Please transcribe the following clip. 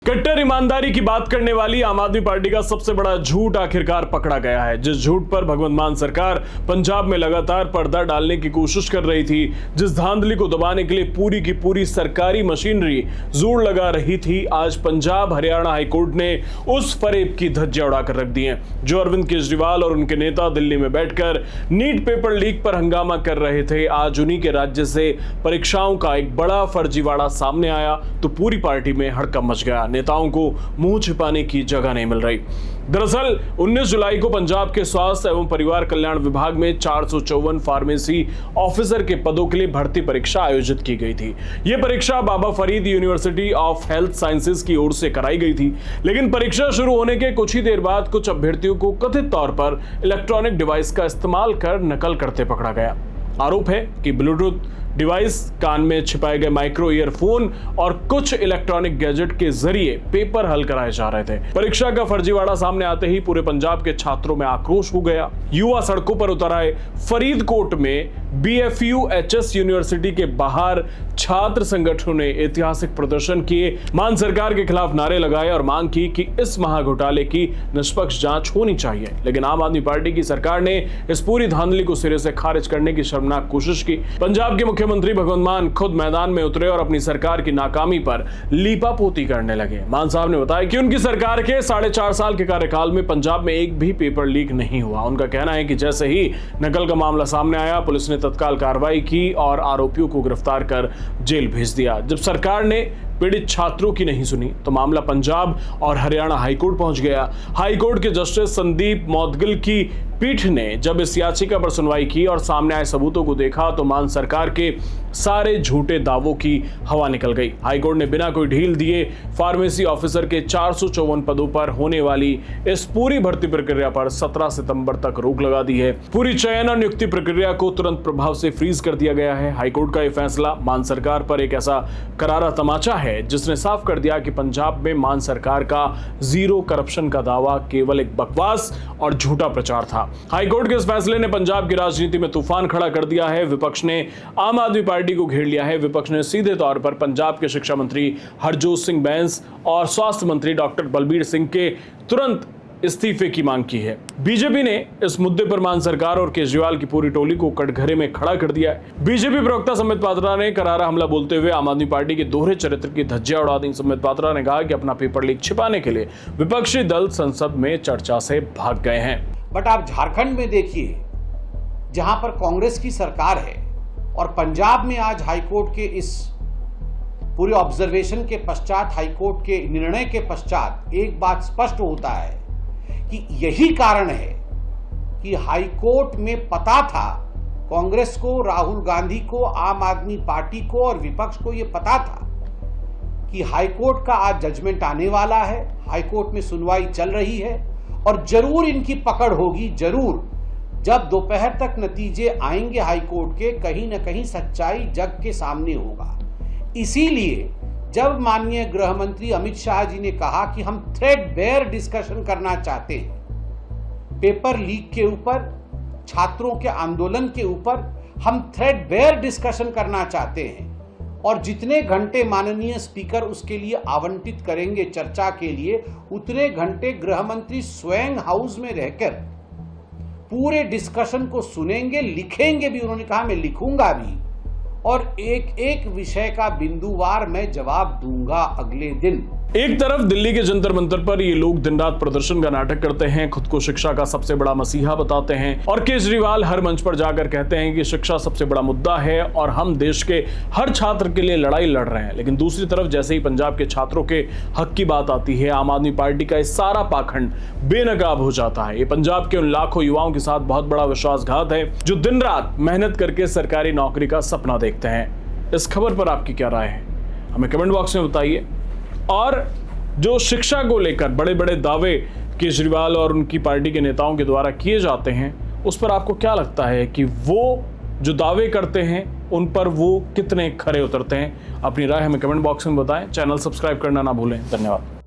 कट्टर ईमानदारी की बात करने वाली आम आदमी पार्टी का सबसे बड़ा झूठ आखिरकार पकड़ा गया है। जिस झूठ पर भगवंत मान सरकार पंजाब में लगातार पर्दा डालने की कोशिश कर रही थी, जिस धांधली को दबाने के लिए पूरी की पूरी सरकारी मशीनरी जोर लगा रही थी, आज पंजाब हरियाणा हाईकोर्ट ने उस फरेब की धज्जियां उड़ाकर रख दी हैं। जो अरविंद केजरीवाल और उनके नेता दिल्ली में बैठकर नीट पेपर लीक पर हंगामा कर रहे थे, आज उन्हीं के राज्य से परीक्षाओं का एक बड़ा फर्जीवाड़ा सामने आया तो पूरी पार्टी में हड़कंप मच गया। नेताओं को मुंह छिपाने की जगह नहीं मिल रही। दरअसल 19 जुलाई को पंजाब के स्वास्थ्य एवं परिवार कल्याण विभाग में 454 फार्मेसी ऑफिसर के पदों के लिए भर्ती परीक्षा आयोजित की गई थी। यह परीक्षा Baba Farid university of health sciences की ओर से कराई गई थी, लेकिन परीक्षा शुरू होने के कुछ ही देर बाद कुछ अभ्यर्थियों को कथित तौर पर इलेक्ट्रॉनिक डिवाइस का इस्तेमाल कर नकल करते पकड़ा गया। आरोप है कि ब्लूटूथ डिवाइस, कान में छिपाए गए माइक्रो ईयरफोन और कुछ इलेक्ट्रॉनिक गैजेट के जरिए पेपर हल कराए जा रहे थे। परीक्षा का फर्जीवाड़ा सामने आते ही पूरे पंजाब के छात्रों में आक्रोश हो गया। युवा सड़कों पर उतर आए। फरीदकोट में BFUHS यूनिवर्सिटी के बाहर छात्र संगठनों ने ऐतिहासिक प्रदर्शन किए, मान सरकार के खिलाफ नारे लगाए और मांग की कि इस महाघोटाले की निष्पक्ष जांच होनी चाहिए। लेकिन आम आदमी पार्टी की सरकार ने इस पूरी धांधली को सिरे से खारिज करने की शर्मनाक कोशिश की। पंजाब के मुख्यमंत्री भगवंत मान खुद मैदान में उतरे और अपनी सरकार की नाकामी पर लीपापोती करने लगे। मान साहब ने बताया कि उनकी सरकार के 4.5 साल के कार्यकाल में पंजाब में एक भी पेपर लीक नहीं हुआ। उनका कहना है कि जैसे ही नकल का मामला सामने आया, पुलिस ने तत्काल कार्रवाई की और आरोपियों को गिरफ्तार कर जेल भेज दिया। जब सरकार ने पीड़ित छात्रों की नहीं सुनी तो मामला पंजाब और हरियाणा हाईकोर्ट पहुंच गया। हाईकोर्ट के जस्टिस संदीप मौदगिल की पीठ ने जब इस याचिका पर सुनवाई की और सामने आए सबूतों को देखा तो मान सरकार के सारे झूठे दावों की हवा निकल गई। हाईकोर्ट ने बिना कोई ढील दिए फार्मेसी ऑफिसर के 454 पदों पर होने वाली इस पूरी भर्ती प्रक्रिया पर 17 सितंबर तक रोक लगा दी है। पूरी चयन और नियुक्ति प्रक्रिया को तुरंत प्रभाव से फ्रीज कर दिया गया है। हाईकोर्ट का यह फैसला मान सरकार पर एक ऐसा करारा तमाचा है जिसने साफ कर दिया कि पंजाब में मान सरकार का जीरो करप्शन का दावा केवल एक बकवास और झूठा प्रचार था। हाईकोर्ट के इस फैसले ने पंजाब की राजनीति में तूफान खड़ा कर दिया है। विपक्ष ने आम आदमी पार्टी को घेर लिया है। विपक्ष ने सीधे तौर पर पंजाब के शिक्षा मंत्री हरजोत सिंह बैंस और स्वास्थ्य मंत्री डॉक्टर बलबीर सिंह के तुरंत इस्तीफे की मांग की है। बीजेपी ने इस मुद्दे पर मान सरकार और केजरीवाल की पूरी टोली को कटघरे में खड़ा कर दिया है। बीजेपी प्रवक्ता संबित पात्रा ने करारा हमला बोलते हुए आम आदमी पार्टी के दोहरे चरित्र की धज्जियां उड़ा दी। संबित पात्रा ने कहा कि अपना पेपर लीक छिपाने के लिए विपक्षी दल संसद में चर्चा से भाग गए हैं। बट आप झारखंड में देखिए, जहां पर कांग्रेस की सरकार है, और पंजाब में आज हाईकोर्ट के इस पूरे ऑब्जर्वेशन के पश्चात, हाईकोर्ट के निर्णय के पश्चात एक बात स्पष्ट होता है कि यही कारण है कि हाईकोर्ट में पता था कांग्रेस को, राहुल गांधी को, आम आदमी पार्टी को और विपक्ष को यह पता था कि हाईकोर्ट का आज जजमेंट आने वाला है, हाईकोर्ट में सुनवाई चल रही है और जरूर इनकी पकड़ होगी। जरूर जब दोपहर तक नतीजे आएंगे हाईकोर्ट के, कहीं ना कहीं सच्चाई जग के सामने होगा। इसीलिए जब माननीय गृह मंत्री अमित शाह जी ने कहा कि हम थ्रेडबेयर डिस्कशन करना चाहते हैं पेपर लीक के ऊपर, छात्रों के आंदोलन के ऊपर, हम थ्रेडबेयर डिस्कशन करना चाहते हैं और जितने घंटे माननीय स्पीकर उसके लिए आवंटित करेंगे चर्चा के लिए, उतने घंटे गृह मंत्री स्वयं हाउस में रहकर पूरे डिस्कशन को सुनेंगे, लिखेंगे भी। उन्होंने कहा मैं लिखूंगा भी और एक एक विषय का बिंदुवार मैं जवाब दूंगा अगले दिन। एक तरफ दिल्ली के जंतर मंतर पर ये लोग दिन रात प्रदर्शन का नाटक करते हैं, खुद को शिक्षा का सबसे बड़ा मसीहा बताते हैं और केजरीवाल हर मंच पर जाकर कहते हैं कि शिक्षा सबसे बड़ा मुद्दा है और हम देश के हर छात्र के लिए लड़ाई लड़ रहे हैं। लेकिन दूसरी तरफ जैसे ही पंजाब के छात्रों के हक की बात आती है, आम आदमी पार्टी का इस सारा पाखंड बेनकाब हो जाता है। ये पंजाब के उन लाखों युवाओं के साथ बहुत बड़ा विश्वासघात है जो दिन रात मेहनत करके सरकारी नौकरी का सपना देखते हैं। इस खबर पर आपकी क्या राय है, हमें कमेंट बॉक्स में बताइए। और जो शिक्षा को लेकर बड़े बड़े दावे केजरीवाल और उनकी पार्टी के नेताओं के द्वारा किए जाते हैं, उस पर आपको क्या लगता है कि वो जो दावे करते हैं उन पर वो कितने खरे उतरते हैं? अपनी राय हमें कमेंट बॉक्स में बताएं। चैनल सब्सक्राइब करना ना भूलें। धन्यवाद।